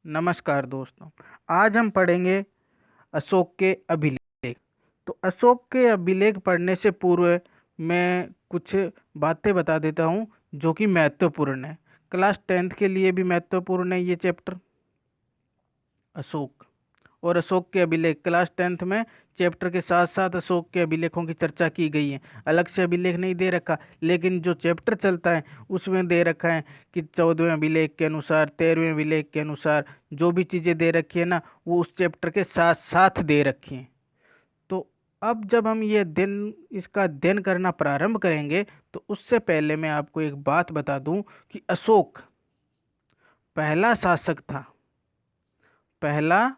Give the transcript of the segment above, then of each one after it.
नमस्कार दोस्तों। आज हम पढ़ेंगे अशोक के अभिलेख। तो अशोक के अभिलेख पढ़ने से पूर्व मैं कुछ बातें बता देता हूँ जो कि महत्वपूर्ण है। क्लास 10th के लिए भी महत्वपूर्ण है ये चैप्टर अशोक और अशोक के अभिलेख। क्लास 10th में चैप्टर के साथ साथ अशोक के अभिलेखों की चर्चा की गई है। अलग से अभिलेख नहीं दे रखा, लेकिन जो चैप्टर चलता है उसमें दे रखा है कि 14वें अभिलेख के अनुसार, 13वें अभिलेख के अनुसार जो भी चीज़ें दे रखी है ना, वो उस चैप्टर के साथ साथ दे रखी हैं। तो अब जब हम ये इसका अध्ययन करना प्रारंभ करेंगे तो उससे पहले मैं आपको एक बात बता दूं कि अशोक पहला शासक था। पहला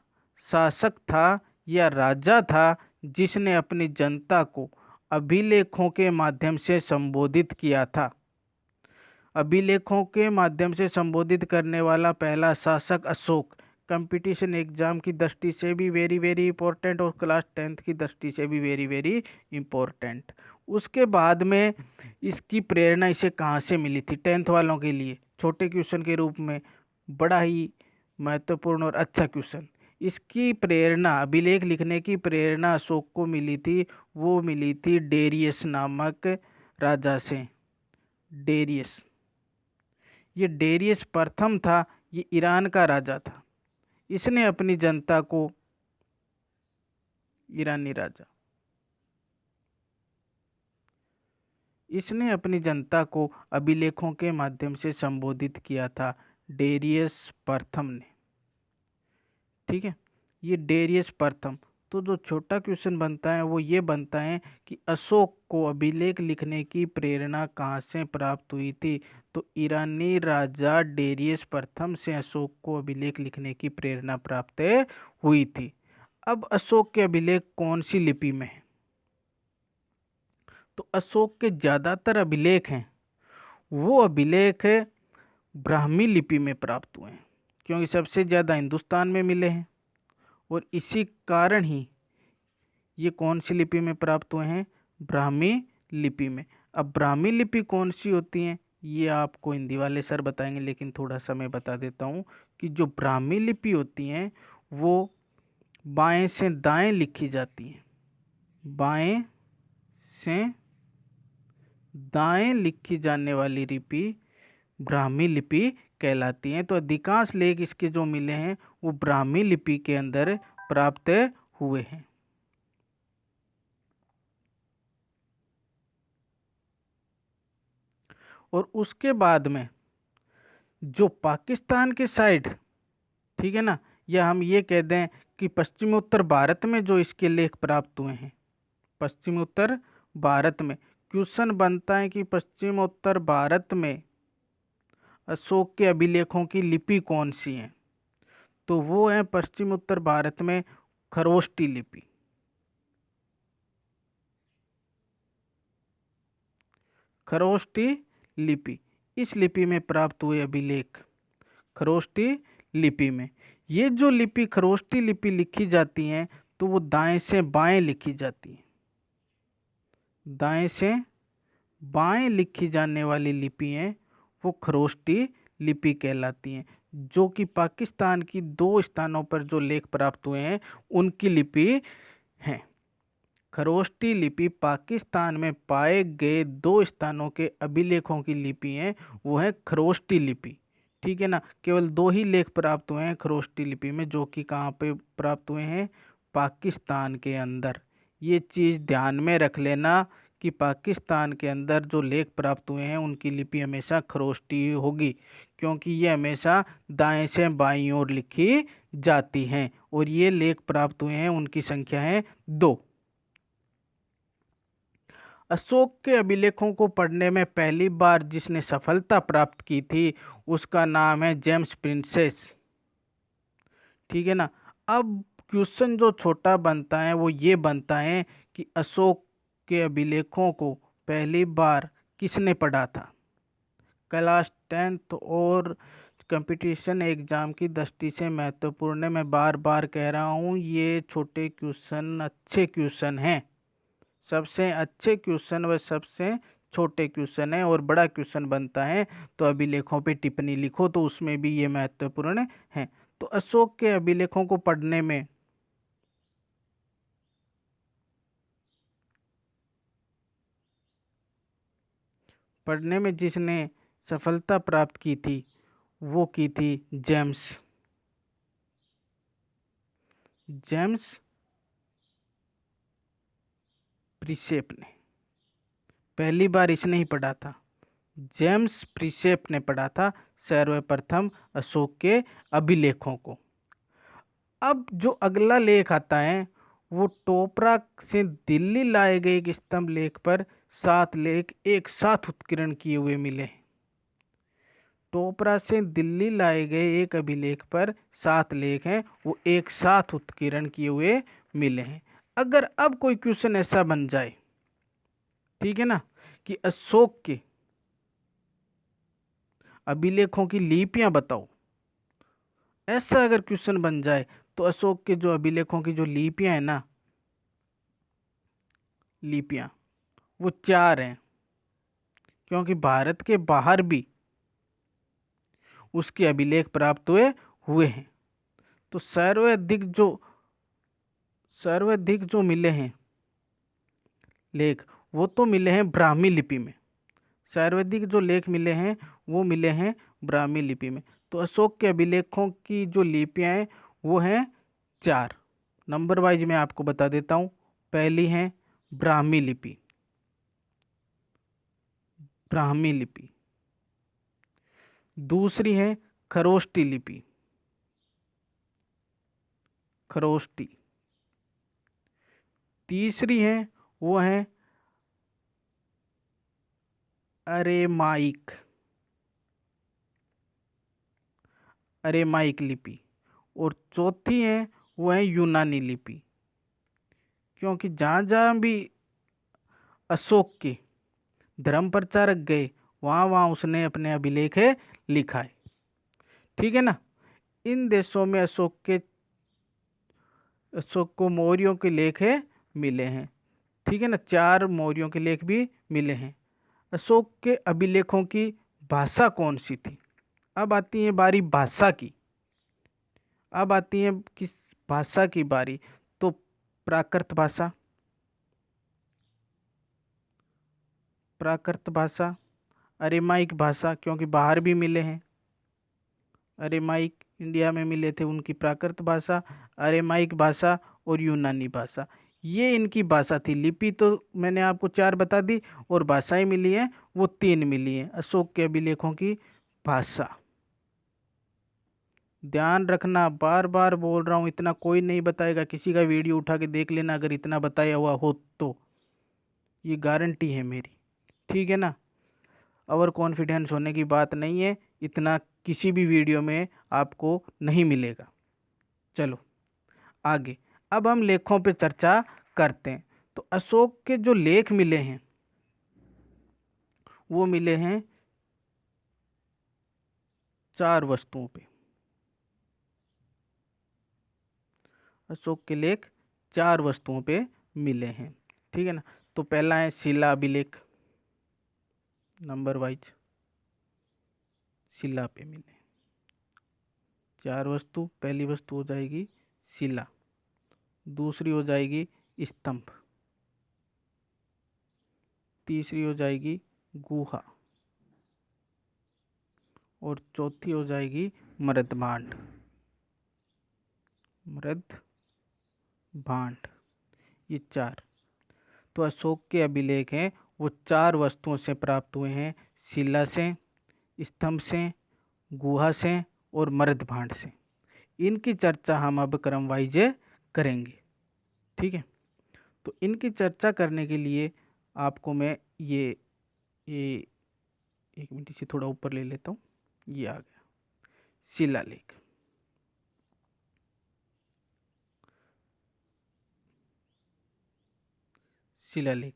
शासक था या राजा था जिसने अपनी जनता को अभिलेखों के माध्यम से संबोधित किया था। अभिलेखों के माध्यम से संबोधित करने वाला पहला शासक अशोक। कंपटीशन एग्जाम की दृष्टि से भी वेरी वेरी इंपॉर्टेंट और क्लास 10th की दृष्टि से भी वेरी वेरी इंपॉर्टेंट। उसके बाद में इसकी प्रेरणा इसे कहाँ से मिली थी 10th वालों के लिए छोटे क्वेश्चन के रूप में, बड़ा ही महत्वपूर्ण और अच्छा क्वेश्चन। इसकी प्रेरणा, अभिलेख लिखने की प्रेरणा अशोक को मिली थी, वो मिली थी डेरियस नामक राजा से। डेरियस, ये डेरियस प्रथम था, ये ईरान का राजा था। इसने अपनी जनता को, ईरानी राजा, इसने अपनी जनता को अभिलेखों के माध्यम से संबोधित किया था, डेरियस प्रथम ने। ठीक है, ये डेरियस प्रथम। तो जो छोटा क्वेश्चन बनता है वो ये बनता है कि अशोक को अभिलेख लिखने की प्रेरणा कहाँ से प्राप्त हुई थी। तो ईरानी राजा डेरियस प्रथम से अशोक को अभिलेख लिखने की प्रेरणा प्राप्त हुई थी। अब अशोक के अभिलेख कौन सी लिपि में है? तो अशोक के ज़्यादातर अभिलेख हैं वो अभिलेख ब्राह्मी लिपि में प्राप्त हुए हैं, क्योंकि सबसे ज़्यादा हिंदुस्तान में मिले हैं और इसी कारण ही ये कौन सी लिपि में प्राप्त हुए हैं? ब्राह्मी लिपि में। अब ब्राह्मी लिपि कौन सी होती है ये आपको हिंदी वाले सर बताएंगे, लेकिन थोड़ा सा मैं बता देता हूँ कि जो ब्राह्मी लिपि होती हैं वो बाएं से दाएं लिखी जाती हैं। बाएं से दाएं लिखी जाने वाली लिपि ब्राह्मी लिपि कहलाती हैं। तो अधिकांश लेख इसके जो मिले हैं वो ब्राह्मी लिपि के अंदर प्राप्त हुए हैं। और उसके बाद में जो पाकिस्तान के साइड, ठीक है ना, या हम ये कह दें कि पश्चिमी उत्तर भारत में जो इसके लेख प्राप्त हुए हैं, पश्चिमी उत्तर भारत में क्वेश्चन बनता है कि पश्चिम उत्तर भारत में अशोक के अभिलेखों की लिपि कौन सी है। तो वो है पश्चिम उत्तर भारत में खरोष्टी लिपि। खरोष्टी लिपि, इस लिपि में प्राप्त हुए अभिलेख खरोष्टी लिपि में। ये जो लिपि खरोष्टी लिपि लिखी जाती हैं तो वो दाएं से बाएं लिखी जाती है। दाएं से बाएं लिखी जाने वाली लिपि हैं वो खरोष्टी लिपि कहलाती हैं, जो कि पाकिस्तान की 2 स्थानों पर जो लेख प्राप्त हुए हैं उनकी लिपि हैं। खरोष्टी लिपि पाकिस्तान में पाए गए 2 स्थानों के अभिलेखों की लिपि हैं, वो है खरोष्टी लिपि। ठीक है ना, केवल 2 ही लेख प्राप्त हुए हैं खरोष्टी लिपि में, जो कि कहाँ पे प्राप्त हुए हैं? पाकिस्तान के अंदर। ये चीज़ ध्यान में रख लेना कि पाकिस्तान के अंदर जो लेख प्राप्त हुए हैं उनकी लिपि हमेशा खरोष्टी होगी, क्योंकि ये हमेशा दाएं से बाईं ओर लिखी जाती हैं। और ये लेख प्राप्त हुए हैं उनकी संख्या है 2। अशोक के अभिलेखों को पढ़ने में पहली बार जिसने सफलता प्राप्त की थी उसका नाम है जेम्स प्रिंसेस। ठीक है ना। अब क्वेश्चन जो छोटा बनता है वो ये बनता है कि अशोक के अभिलेखों को पहली बार किसने पढ़ा था? क्लास 10th और कंपटीशन एग्ज़ाम की दृष्टि से महत्वपूर्ण है। मैं बार बार कह रहा हूँ ये छोटे क्वेश्चन अच्छे क्वेश्चन हैं। सबसे अच्छे क्वेश्चन व सबसे छोटे क्वेश्चन है और बड़ा क्वेश्चन बनता है तो अभिलेखों पे टिप्पणी लिखो, तो उसमें भी ये महत्वपूर्ण है। तो अशोक के अभिलेखों को पढ़ने में जिसने सफलता प्राप्त की थी वो की थी जेम्स प्रिसेप ने। पहली बार इसने ही पढ़ा था, जेम्स प्रिसेप ने पढ़ा था सर्वप्रथम अशोक के अभिलेखों को। अब जो अगला लेख आता है वो टोपरा से दिल्ली लाए गए एक स्तंभ लेख पर 7 लेख एक साथ उत्कीर्ण किए हुए मिले। टोपरा से दिल्ली लाए गए एक अभिलेख पर 7 लेख हैं, वो एक साथ उत्कीर्ण किए हुए मिले हैं। अगर अब कोई क्वेश्चन ऐसा बन जाए, ठीक है ना, कि अशोक के अभिलेखों की लिपियां बताओ, ऐसा अगर क्वेश्चन बन जाए तो अशोक के जो अभिलेखों की जो लिपियां है ना, लिपियां वो 4 हैं, क्योंकि भारत के बाहर भी उसके अभिलेख प्राप्त हुए हैं। तो सर्वाधिक जो मिले हैं लेख वो तो मिले हैं ब्राह्मी लिपि में। सर्वाधिक जो लेख मिले हैं वो मिले हैं ब्राह्मी लिपि में। तो अशोक के अभिलेखों की जो लिपियां हैं वो हैं 4। नंबर वाइज मैं आपको बता देता हूँ। पहली है ब्राह्मी लिपि, दूसरी है खरोष्टी लिपि, तीसरी है वो है अरेमाइक लिपि, और चौथी है वो है यूनानी लिपि। क्योंकि जहाँ जहाँ भी अशोक के धर्म प्रचारक गए वहाँ वहाँ उसने अपने अभिलेख लिखा है, ठीक है ना। इन देशों में अशोक को मौर्यों के लेख मिले हैं, ठीक है ना। 4 मौर्यों के लेख भी मिले हैं। अशोक के अभिलेखों की भाषा कौन सी थी? अब आती है बारी भाषा की। अब आती है किस भाषा की बारी? तो प्राकृत भाषा, अरेमाइक भाषा, क्योंकि बाहर भी मिले हैं। अरेमाइक इंडिया में मिले थे, उनकी प्राकृत भाषा, अरेमाइक भाषा और यूनानी भाषा, ये इनकी भाषा थी। लिपि तो मैंने आपको 4 बता दी और भाषाएं मिली हैं वो 3 मिली हैं अशोक के अभिलेखों की भाषा। ध्यान रखना, बार बार बोल रहा हूँ, इतना कोई नहीं बताएगा। किसी का वीडियो उठा के देख लेना अगर इतना बताया हुआ हो तो, ये गारंटी है मेरी, ठीक है ना। ओवर कॉन्फिडेंस होने की बात नहीं है, इतना किसी भी वीडियो में आपको नहीं मिलेगा। चलो आगे, अब हम लेखों पे चर्चा करते हैं। तो अशोक के जो लेख मिले हैं वो मिले हैं 4 वस्तुओं पे। अशोक के लेख 4 वस्तुओं पे मिले हैं, ठीक है ना। तो पहला है शिला अभिलेख, नंबर वाइज शिला पे मिले 4 वस्तु। पहली वस्तु हो जाएगी शिला, दूसरी हो जाएगी स्तंभ, तीसरी हो जाएगी गुहा और चौथी हो जाएगी मृदभांड। ये 4 तो अशोक के अभिलेख हैं वो 4 वस्तुओं से प्राप्त हुए हैं, शिला से, स्तंभ से, गुहा से और मृदभांड से। इनकी चर्चा हम अब क्रम वाइज करेंगे, ठीक है। तो इनकी चर्चा करने के लिए आपको मैं ये एक मिनट इसे थोड़ा ऊपर ले लेता हूँ। ये आ गया शिलालेख। शिलालेख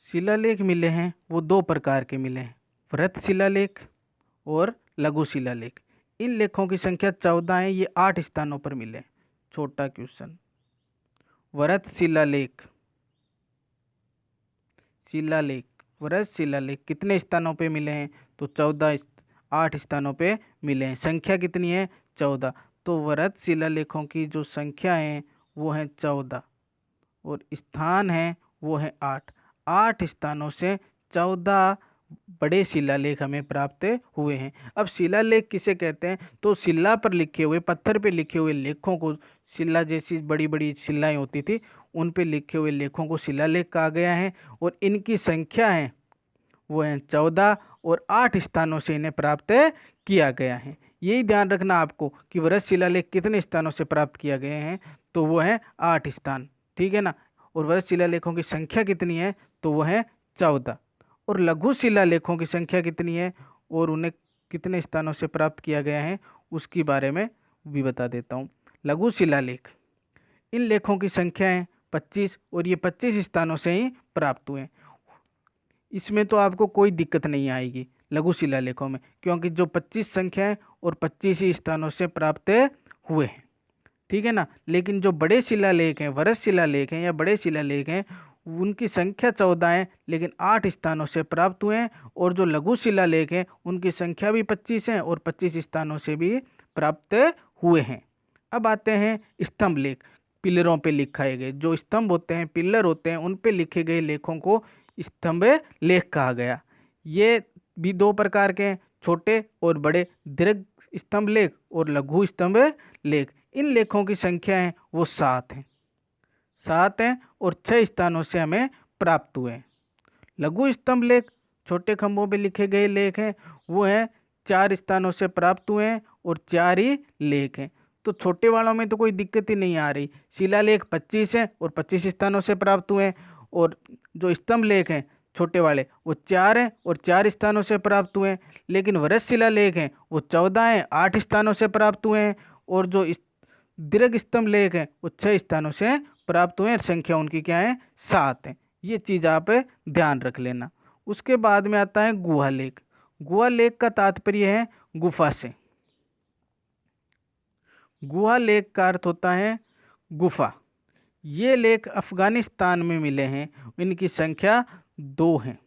शिलालेख मिले हैं वो 2 प्रकार के मिले हैं, वृत्त शिलालेख और लघु शिलालेख। इन लेखों की संख्या 14 है, ये 8 स्थानों पर मिले। छोटा क्वेश्चन, वृत्त शिलालेख वृहद शिलालेख कितने स्थानों पे मिले हैं? तो 8 स्थानों पे मिले हैं। संख्या कितनी है? 14। तो वृहद शिलालेखों की जो संख्या है वो है 14 और स्थान है वो है 8। 8 स्थानों से 14 बड़े शिलालेख हमें प्राप्त हुए हैं। अब शिलालेख किसे कहते हैं? तो शिला पर लिखे हुए, पत्थर पे लिखे हुए लेखों को, शिला जैसी बड़ी बड़ी शिलाएं होती थी उन पे लिखे हुए लेखों को शिलालेख कहा गया है। और इनकी संख्या है वो है 14 और 8 स्थानों से इन्हें प्राप्त किया गया है। यही ध्यान रखना आपको कि वृहद शिलालेख कितने स्थानों से प्राप्त किया गए हैं, तो वो है 8 स्थान, ठीक है ना। और वृहद शिलालेखों की संख्या कितनी है? तो वो है 14। और लघु शिलालेखों की संख्या कितनी है और उन्हें कितने स्थानों से प्राप्त किया गया है उसके बारे में भी बता देता हूँ। लघु शिलालेख, इन लेखों की संख्या है 25 और ये 25 स्थानों से ही प्राप्त हुए। इसमें तो आपको कोई दिक्कत नहीं आएगी लघु शिलालेखों में, क्योंकि जो 25 संख्या है और 25 ही स्थानों से प्राप्त हुए हैं, ठीक है ना। लेकिन जो बड़े शिलालेख हैं, वृहद शिलालेख हैं या बड़े शिलालेख हैं, उनकी संख्या 14 है लेकिन 8 स्थानों से प्राप्त हुए हैं। और जो लघु शिलालेख हैं उनकी संख्या भी 25 है और 25 स्थानों से भी प्राप्त हुए हैं। अब आते हैं स्तंभ लेख। पिलरों पे लिखाए गए जो स्तंभ होते हैं, पिलर होते हैं, उन पे लिखे गए लेखों को स्तंभ लेख कहा गया। ये भी दो प्रकार के हैं, छोटे और बड़े, दीर्घ स्तंभ लेख और लघु स्तंभ लेख। इन लेखों की संख्या है वो 7 है, 7 हैं और 6 स्थानों से हमें प्राप्त हुए हैं। लघु स्तंभ लेख छोटे खंभों पे लिखे गए लेख हैं, वो हैं 4 स्थानों से प्राप्त हुए हैं और 4 ही लेख हैं। तो छोटे वालों में तो कोई दिक्कत ही नहीं आ रही। शिलालेख 25 हैं और 25 स्थानों से प्राप्त हुए हैं। और जो स्तंभ लेख हैं छोटे वाले वो 4 हैं और 4 स्थानों से प्राप्त हुए हैं। लेकिन वृहद शिलालेख हैं वो 14 हैं, 8 स्थानों से प्राप्त हुए हैं। और जो दीर्घ स्तंभ लेख हैं वो 6 स्थानों से प्राप्त हुए हैं। संख्या उनकी क्या है? 7 है। ये चीज़ आप ध्यान रख लेना। उसके बाद में आता है गुहा लेख। गुहा लेख का तात्पर्य है गुफा से। गुहा लेख का अर्थ होता है गुफा। ये लेख अफगानिस्तान में मिले हैं, इनकी संख्या 2 है।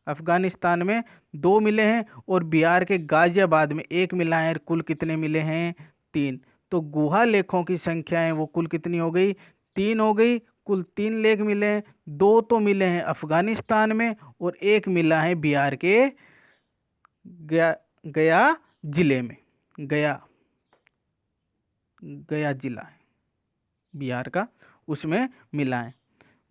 अफगानिस्तान में 2 मिले हैं और बिहार के गाजियाबाद में 1 मिला है। कुल कितने मिले हैं? 3। तो गुहा लेखों की संख्या है वो कुल कितनी हो गई? 3 हो गई। कुल 3 लेख मिले हैं, 2 तो मिले हैं अफगानिस्तान में और 1 मिला है बिहार के गया जिले में। गया जिला है बिहार का, उसमें मिला है।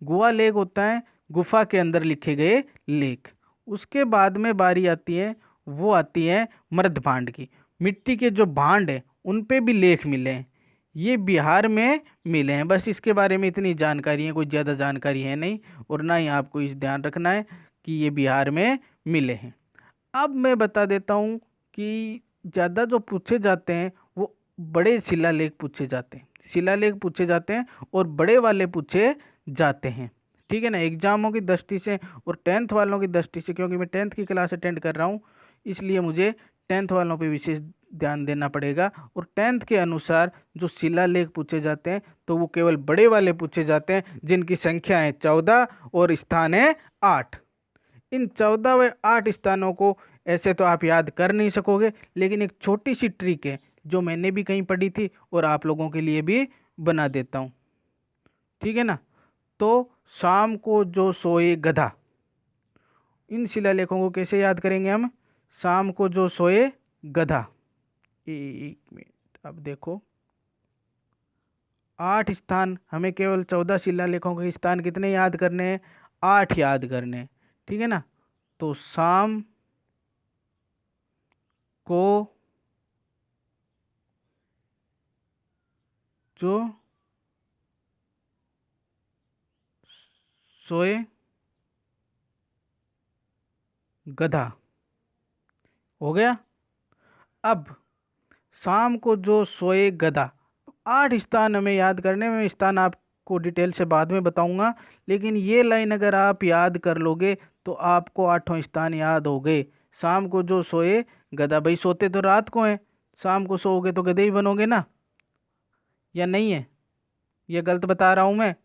गुहा लेख होता है गुफा के अंदर लिखे गए लेख। उसके बाद में बारी आती है, वो आती है मृद भांड की। मिट्टी के जो भांड है उन पे भी लेख मिले हैं। ये बिहार में मिले हैं। बस इसके बारे में इतनी जानकारी है, कोई ज़्यादा जानकारी है नहीं और ना ही आपको इस ध्यान रखना है कि ये बिहार में मिले हैं। अब मैं बता देता हूँ कि ज़्यादा जो पूछे जाते हैं वो बड़े शिलालेख पूछे जाते हैं। शिलालेख पूछे जाते हैं और बड़े वाले पूछे जाते हैं, ठीक है ना। एग्जामों की दृष्टि से और 10th वालों की दृष्टि से, क्योंकि मैं 10th की क्लास अटेंड कर रहा हूँ इसलिए मुझे 10th वालों पे विशेष ध्यान देना पड़ेगा। और 10th के अनुसार जो शिलालेख पूछे जाते हैं तो वो केवल बड़े वाले पूछे जाते हैं जिनकी संख्या है 14 और स्थान है 8। इन 14 व 8 स्थानों को ऐसे तो आप याद कर नहीं सकोगे, लेकिन एक छोटी सी ट्रिक है जो मैंने भी कहीं पढ़ी थी और आप लोगों के लिए भी बना देता हूँ, ठीक है ना। तो शाम को जो सोए गधा, इन शिलालेखों को कैसे याद करेंगे हम? शाम को जो सोए गधा। एक मिनट, अब देखो 8 स्थान, हमें केवल 14 शिलालेखों के स्थान कितने याद करने हैं? 8 याद करने हैं, ठीक है ना। तो शाम को जो सोए गधा हो गया। अब शाम को जो सोए गधा, 8 स्थान हमें याद करने में, स्थान आपको डिटेल से बाद में बताऊंगा। लेकिन ये लाइन अगर आप याद कर लोगे तो आपको 8 स्थान याद हो गए। शाम को जो सोए गधा, भाई सोते तो रात को हैं, शाम को सोओगे तो गधे ही बनोगे ना, या नहीं है? ये गलत बता रहा हूँ मैं?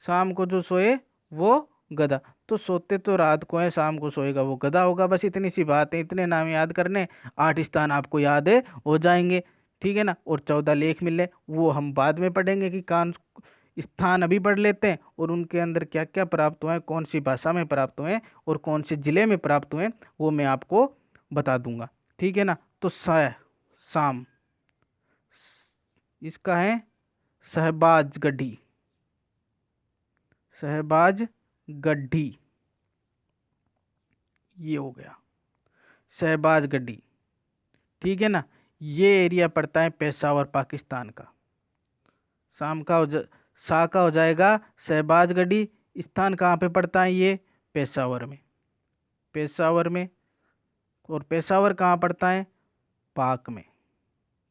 शाम को जो सोए वो गधा, तो सोते तो रात को है, शाम को सोएगा वो गधा होगा। बस इतनी सी बात है, इतने नाम याद करने, 8 स्थान आपको याद है हो जाएंगे। ठीक है ना। और 14 लेख मिले, वो हम बाद में पढ़ेंगे कि कान स्थान अभी पढ़ लेते हैं, और उनके अंदर क्या क्या प्राप्त हुए हैं, कौन सी भाषा में प्राप्त हुए हैं और कौन से जिले में प्राप्त हुए हैं, वो मैं आपको बता दूंगा। ठीक है ना। तो शाम इसका है शहबाज गढ़ी, शहबाज गढ़ी, ये हो गया शहबाज गढ़ी। ठीक है ना। ये एरिया पड़ता है पेशावर पाकिस्तान का। शाम का शाह का हो जाएगा शहबाज गढ़ी। स्थान कहाँ पे पड़ता है ये? पेशावर में, पेशावर में। और पेशावर कहाँ पड़ता है? पाक में।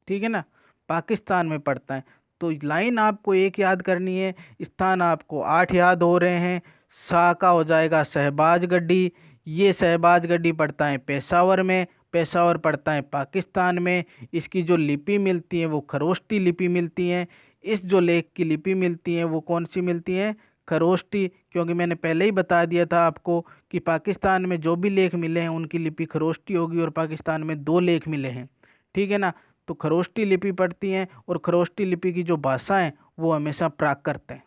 ठीक है ना, पाकिस्तान में पड़ता है। तो लाइन आपको एक याद करनी है, स्थान आपको 8 याद हो रहे हैं। शाह का हो जाएगा शहबाज गढ़ी, ये शहबाज गढ़ी पड़ता है पेशावर में, पेशावर पड़ता है पाकिस्तान में। इसकी जो लिपि मिलती है वो खरोष्टी लिपि मिलती है। इस जो लेख की लिपि मिलती है वो कौन सी मिलती है? खरोष्टी। क्योंकि मैंने पहले ही बता दिया था आपको कि पाकिस्तान में जो भी लेख मिले हैं उनकी लिपि खरोष्टी होगी, और पाकिस्तान में 2 लेख मिले हैं। ठीक है ना। तो खरोष्टी लिपि पढ़ती हैं, और खरोष्टी लिपि की जो भाषा है वो हमेशा प्राकृत है,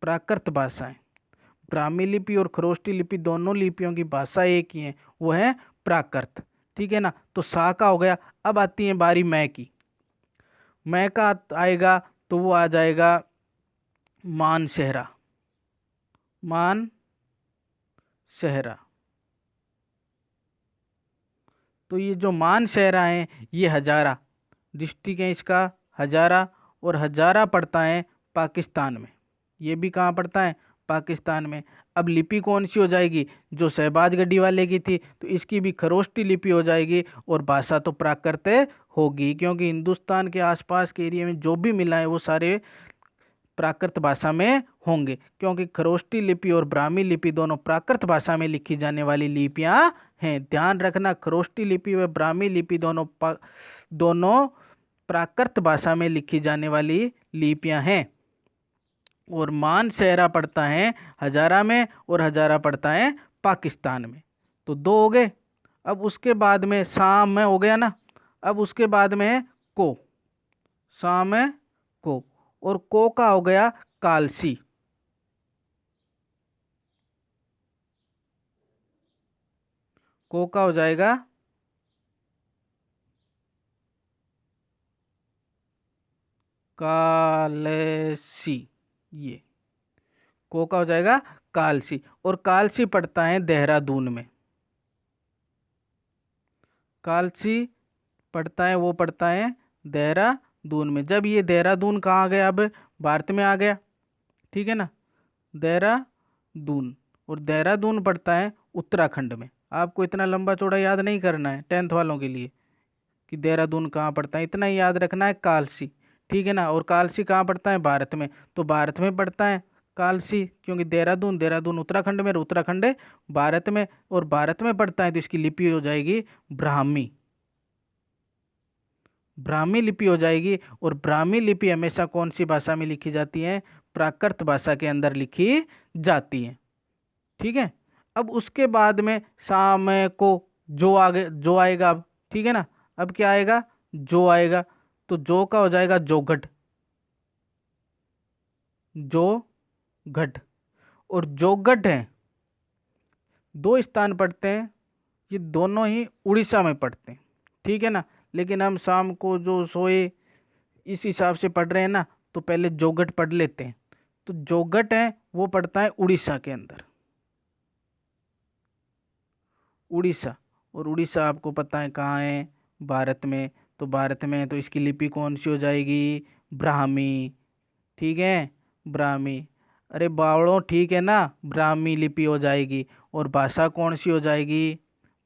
प्राकृत भाषा है। ब्राह्मी लिपि और खरोष्टी लिपि दोनों लिपियों की भाषा एक ही है, वो है प्राकृत। ठीक है ना। तो सा का हो गया। अब आती है बारी मैं की। मैं का आएगा तो वो आ जाएगा मानसेहरा, मानसेहरा। तो ये जो मानसेहरा है ये हजारा डिस्ट्रिक्ट है इसका, हजारा। और हजारा पड़ता है पाकिस्तान में। ये भी कहाँ पड़ता है? पाकिस्तान में। अब लिपि कौन सी हो जाएगी? जो शहबाज गढ़ी वाले की थी, तो इसकी भी खरोष्टी लिपि हो जाएगी, और भाषा तो प्राकृत होगी, क्योंकि हिंदुस्तान के आसपास के एरिया में जो भी मिला है वो सारे प्राकृत भाषा में होंगे। क्योंकि खरोष्टी लिपि और ब्राह्मी लिपि दोनों प्राकृत भाषा में लिखी जाने वाली लिपियां हैं। ध्यान रखना, खरोष्टी लिपि व ब्राह्मी लिपि दोनों प्राकृत भाषा में लिखी जाने वाली लिपियां हैं। और मानसेहरा पड़ता है हजारा में, और हजारा पड़ता है पाकिस्तान में। तो 2 हो गए। अब उसके बाद में शाम में हो गया ना। अब उसके बाद में है को, शाम है को। और को का हो गया कालसी, को का हो जाएगा कालसी। ये को का हो जाएगा कालसी। और कालसी पड़ता है देहरादून में। कालसी पड़ता है, वो पड़ता है देहरादून में। जब ये देहरादून कहाँ आ गया? अब भारत में आ गया। ठीक है ना, देहरादून। और देहरादून पड़ता है उत्तराखंड में। आपको इतना लंबा चौड़ा याद नहीं करना है 10th वालों के लिए कि देहरादून कहाँ पड़ता है, इतना ही याद रखना है कालसी। ठीक है ना। और कालसी कहाँ पड़ता है? भारत में। तो भारत में पड़ता है कालसी, क्योंकि देहरादून, देहरादून उत्तराखंड में और उत्तराखंड है भारत में। और भारत में पड़ता है तो इसकी लिपि हो जाएगी ब्राह्मी, ब्राह्मी लिपि हो जाएगी। और ब्राह्मी लिपि हमेशा कौन सी भाषा में लिखी जाती है? प्राकृत भाषा के अंदर लिखी जाती है। ठीक है। अब उसके बाद में शाम को जो आगे जो आएगा अब। ठीक है ना। अब क्या आएगा? जो आएगा। तो जो का हो जाएगा जोगढ़, जोगढ़। और जोगढ़ है, 2 स्थान पड़ते हैं, ये दोनों ही उड़ीसा में पड़ते हैं। ठीक है ना। लेकिन हम शाम को जो सोए इस हिसाब से पढ़ रहे हैं ना, तो पहले जोगढ़ पढ़ लेते हैं। तो जोगढ़ है वो पड़ता है उड़ीसा के अंदर, उड़ीसा। और उड़ीसा आपको पता है कहाँ है? भारत में। तो भारत में है तो इसकी लिपि कौन सी हो जाएगी? ब्राह्मी। ठीक है, ब्राह्मी। अरे बावड़ों, ठीक है ना, ब्राह्मी लिपि हो जाएगी। और भाषा कौन सी हो जाएगी?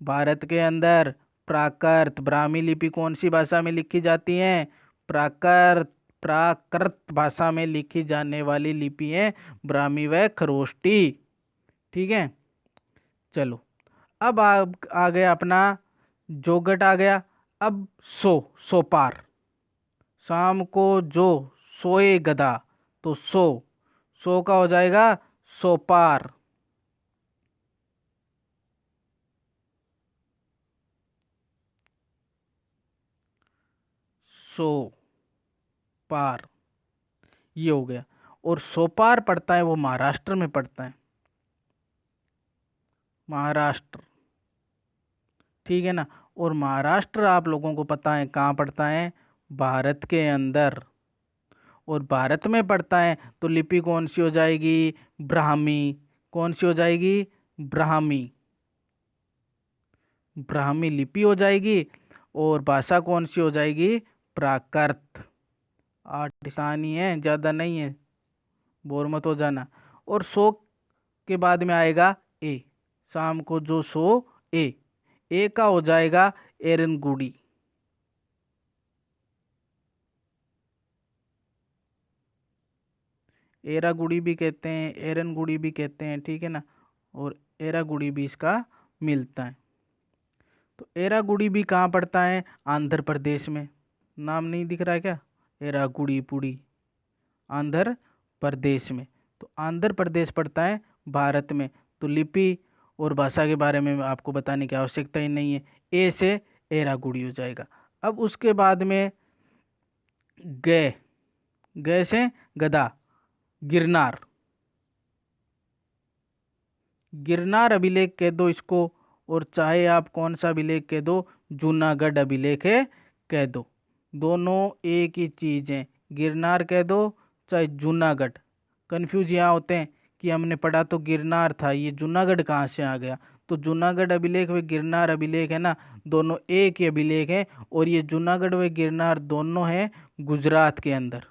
भारत के अंदर प्राकृत। ब्राह्मी लिपि कौन सी भाषा में लिखी जाती है? प्राकृत, प्राकृत भाषा में लिखी जाने वाली लिपि है ब्राह्मी व खरोष्टी। ठीक है। चलो, अब आ गया अपना जोगट आ गया। अब सोपार। शाम को जो सोए गधा, तो सो का हो जाएगा सोपार। सो पार, ये हो गया। और सोपार पड़ता है वो महाराष्ट्र में पड़ता है, महाराष्ट्र, ठीक है ना। और महाराष्ट्र आप लोगों को पता है कहाँ पड़ता है, भारत के अंदर। और भारत में पड़ता है तो लिपि कौन सी हो जाएगी, ब्राह्मी। कौन सी हो जाएगी, ब्राह्मी, ब्राह्मी लिपि हो जाएगी। और भाषा कौन सी हो जाएगी, प्राकृत। आठ आसानी है, ज़्यादा नहीं है, बोर मत हो जाना। और सो के बाद में आएगा ए, शाम को जो सो ए का हो जाएगा एरनगुड़ी। एरागुड़ी भी कहते हैं, एरनगुड़ी भी कहते हैं, ठीक है ना। और एरागुड़ी भी इसका मिलता है। तो एरागुड़ी भी कहाँ पड़ता है, आंध्र प्रदेश में। नाम नहीं दिख रहा है क्या, एरागुड़ी पुड़ी, आंध्र प्रदेश में। तो आंध्र प्रदेश पड़ता है भारत में। तो लिपि और भाषा के बारे में आपको बताने की आवश्यकता ही नहीं है, ए से एरागुड़ी हो जाएगा। अब उसके बाद में गए, गए से गधा, गिरनार, गिरनार अभिलेख कह दो इसको। और चाहे आप कौन सा अभिलेख कह दो, जूनागढ़ अभिलेख है कह दो, दोनों एक ही चीज़ है। गिरनार कह दो चाहे जूनागढ़। कन्फ्यूज यहाँ होते हैं कि हमने पढ़ा तो गिरनार था, ये जूनागढ़ कहाँ से आ गया। तो जूनागढ़ अभिलेख व गिरनार अभिलेख है ना, दोनों एक ही अभिलेख हैं। और ये जूनागढ़ व गिरनार दोनों हैं गुजरात के अंदर,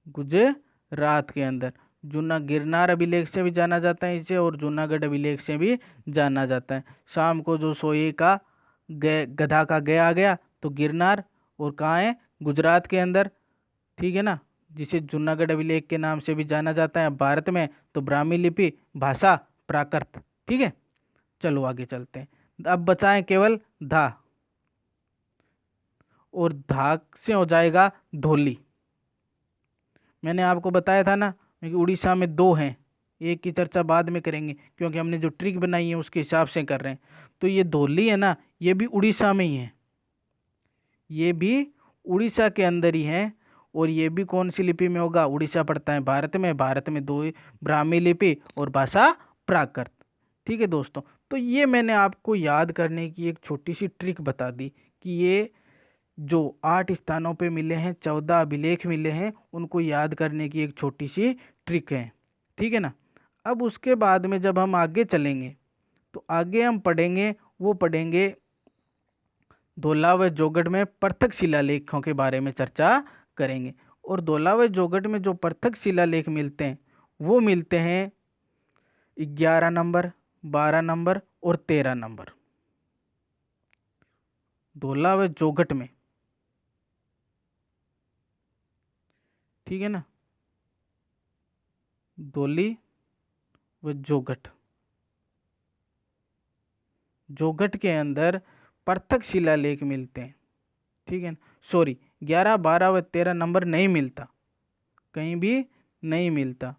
गुजरात के अंदर। जूना गिरनार अभिलेख से भी जाना जाता है इसे, और जूनागढ़ अभिलेख से भी जाना जाता है। शाम को जो सोए का गधा का गया आ गया तो गिरनार, और कहाँ है, गुजरात के अंदर, ठीक है ना। जिसे जूनागढ़ अभिलेख के नाम से भी जाना जाता है भारत में। तो ब्राह्मी लिपि, भाषा प्राकृत, ठीक है। चलो आगे चलते हैं। अब बचा है केवल धा, और धा से हो जाएगा धोली। मैंने आपको बताया था ना कि उड़ीसा में दो हैं, एक की चर्चा बाद में करेंगे क्योंकि हमने जो ट्रिक बनाई है उसके हिसाब से कर रहे हैं। तो ये धोली है ना, ये भी उड़ीसा में ही है, ये भी उड़ीसा के अंदर ही है। और ये भी कौन सी लिपि में होगा, उड़ीसा पड़ता है भारत में। भारत में दो ही, ब्राह्मी लिपि और भाषा प्राकृत, ठीक है दोस्तों। तो ये मैंने आपको याद करने की एक छोटी सी ट्रिक बता दी कि ये जो 8 स्थानों पे मिले हैं, 14 अभिलेख मिले हैं, उनको याद करने की एक छोटी सी ट्रिक है, ठीक है ना। अब उसके बाद में जब हम आगे चलेंगे तो आगे हम पढ़ेंगे, वो पढ़ेंगे धौला व जोगढ़ में पृथक शिलालेखों के बारे में चर्चा करेंगे। और धौला व जोगढ़ में जो पृथक शिलालेख मिलते हैं वो मिलते हैं 11 नंबर, 12 नंबर और 13 नंबर, धौला व जोगढ़ में, ठीक है ना। धौली व जोगढ़, जोगढ़ के अंदर पृथक शिलालेख मिलते हैं, ठीक है ना। सॉरी, 11, 12 व 13 नंबर नहीं मिलता, कहीं भी नहीं मिलता।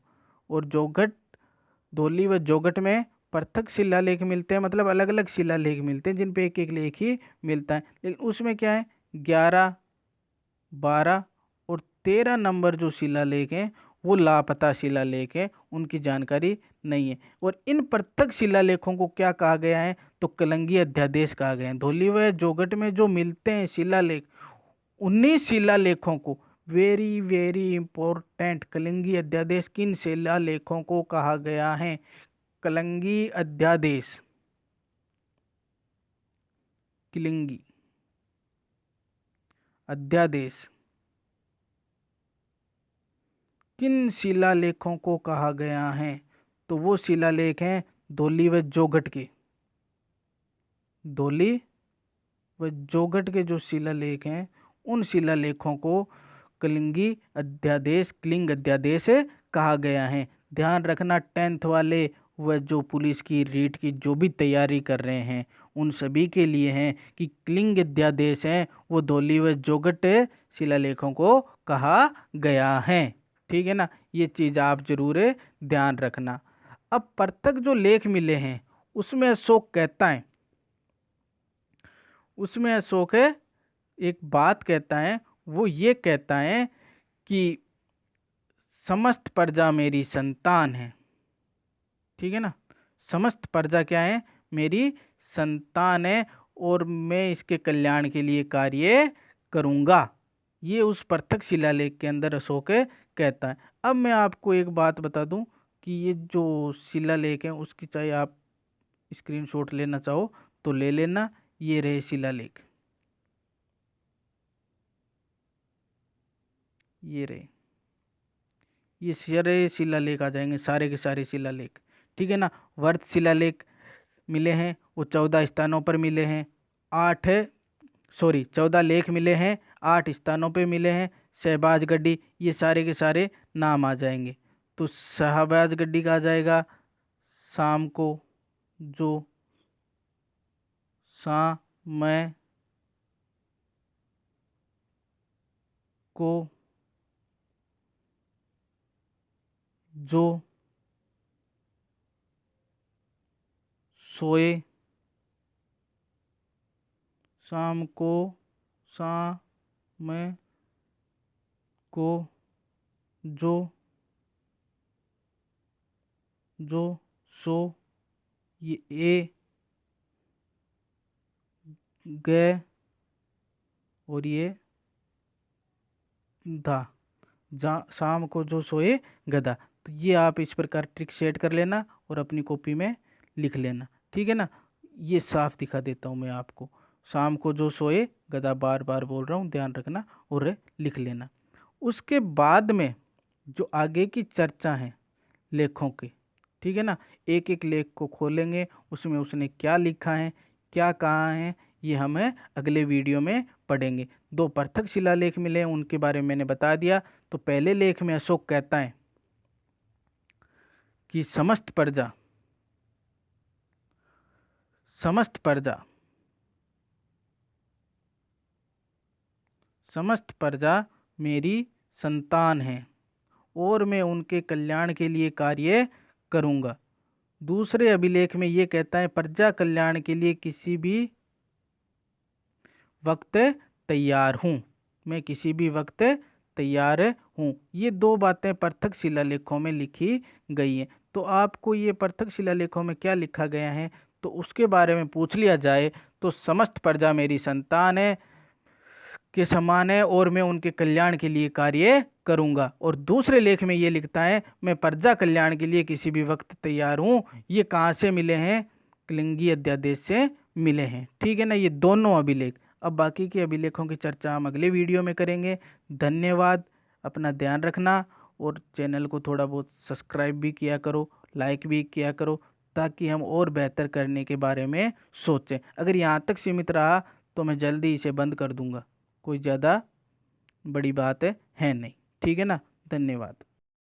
और जोगढ़, धौली व जोगढ़ में पृथक शिलालेख मिलते हैं, मतलब अलग अलग शिलालेख मिलते हैं जिन पे एक एक लेख ही मिलता है। लेकिन उसमें क्या है, 11, 12 और 13 नंबर जो शिलालेख हैं वो लापता शिलालेख है, उनकी जानकारी नहीं है। और इन पृथक शिलालेखों को क्या कहा गया है, तो कलंगी अध्यादेश कहा गया है। धौली व जोगढ़ में जो मिलते हैं शिलालेख, उन्हीं शिलालेखों को, वेरी वेरी इंपॉर्टेंट, कलिंगी अध्यादेश किन शिलालेखों को कहा गया है, कलंगी अध्यादेश, कलिंगी अध्यादेश किन शिलालेखों को कहा गया है, तो वो शिलालेख हैं धौली व जोगढ़ के। धौली व जोगढ़ के जो शिलालेख हैं उन शिलालेखों को कलिंगी अध्यादेश, कलिंग अध्यादेश कहा गया है। ध्यान रखना 10th वाले व जो पुलिस की रीट की जो भी तैयारी कर रहे हैं उन सभी के लिए हैं कि कलिंग अध्यादेश हैं वो धौली व जोगढ़ शिलालेखों को कहा गया है, ठीक है ना। ये चीज़ आप जरूर ध्यान रखना। अब पृथक जो लेख मिले हैं उसमें अशोक कहता है, उसमें अशोक एक बात कहता है, वो ये कहता है कि समस्त प्रजा मेरी संतान है। ठीक है ना, समस्त प्रजा क्या है, मेरी संतान है, और मैं इसके कल्याण के लिए कार्य करूँगा। ये उस पृथक शिलालेख के अंदर अशोक कहता है। अब मैं आपको एक बात बता दूं कि ये जो शिलालेख है उसकी चाहे आप स्क्रीनशॉट लेना चाहो तो ले लेना। ये रहे शिलालेख, ये रहे, ये सारे शिलालेख आ जाएंगे, सारे के सारे शिलालेख। ठीक है ना, वर्त शिलालेख मिले हैं, वो 14 स्थानों पर मिले हैं। 14 लेख मिले हैं, 8 स्थानों पे मिले हैं। शहबाज गड्डी, ये सारे के सारे नाम आ जाएंगे। तो शहबाज गड्डी का आ जाएगा शाम को जो मैं को जो सोए, शाम को मैं को जो सो ये गए, और ये धा, शाम को जो सोए गधा। तो ये आप इस प्रकार ट्रिक सेट कर लेना और अपनी कॉपी में लिख लेना। ठीक है ना, ये साफ दिखा देता हूँ मैं आपको। शाम को जो सोए गधा, बार बार बोल रहा हूँ, ध्यान रखना और लिख लेना। उसके बाद में जो आगे की चर्चा है लेखों की, ठीक है ना, एक एक लेख को खोलेंगे, उसमें उसने क्या लिखा है, क्या कहा है, ये हमें अगले वीडियो में पढ़ेंगे। 2 पृथक शिलालेख मिले हैं, उनके बारे में मैंने बता दिया। तो पहले लेख में अशोक कहता है कि समस्त प्रजा समस्त प्रजा मेरी संतान है, और मैं उनके कल्याण के लिए कार्य करूँगा। दूसरे अभिलेख में ये कहता है प्रजा कल्याण के लिए किसी भी वक्त तैयार हूँ, मैं किसी भी वक्त तैयार हूँ। ये 2 बातें पृथक शिलालेखों में लिखी गई हैं। तो आपको ये पृथक शिलालेखों में क्या लिखा गया है तो उसके बारे में पूछ लिया जाए तो समस्त प्रजा मेरी संतान है के समान है, और मैं उनके कल्याण के लिए कार्य करूंगा। और दूसरे लेख में ये लिखता है मैं प्रजा कल्याण के लिए किसी भी वक्त तैयार हूँ। ये कहाँ से मिले हैं, कलिंगी अध्यादेश से मिले हैं। ठीक है ना, ये दोनों अभिलेख। अब बाकी के अभिलेखों की चर्चा हम अगले वीडियो में करेंगे। धन्यवाद, अपना ध्यान रखना, और चैनल को थोड़ा बहुत सब्सक्राइब भी किया करो, लाइक भी किया करो, ताकि हम और बेहतर करने के बारे में सोचें। अगर यहाँ तक सीमित रहा तो मैं जल्दी इसे बंद कर दूंगा, कोई ज़्यादा बड़ी बात है नहीं। ठीक है ना, धन्यवाद।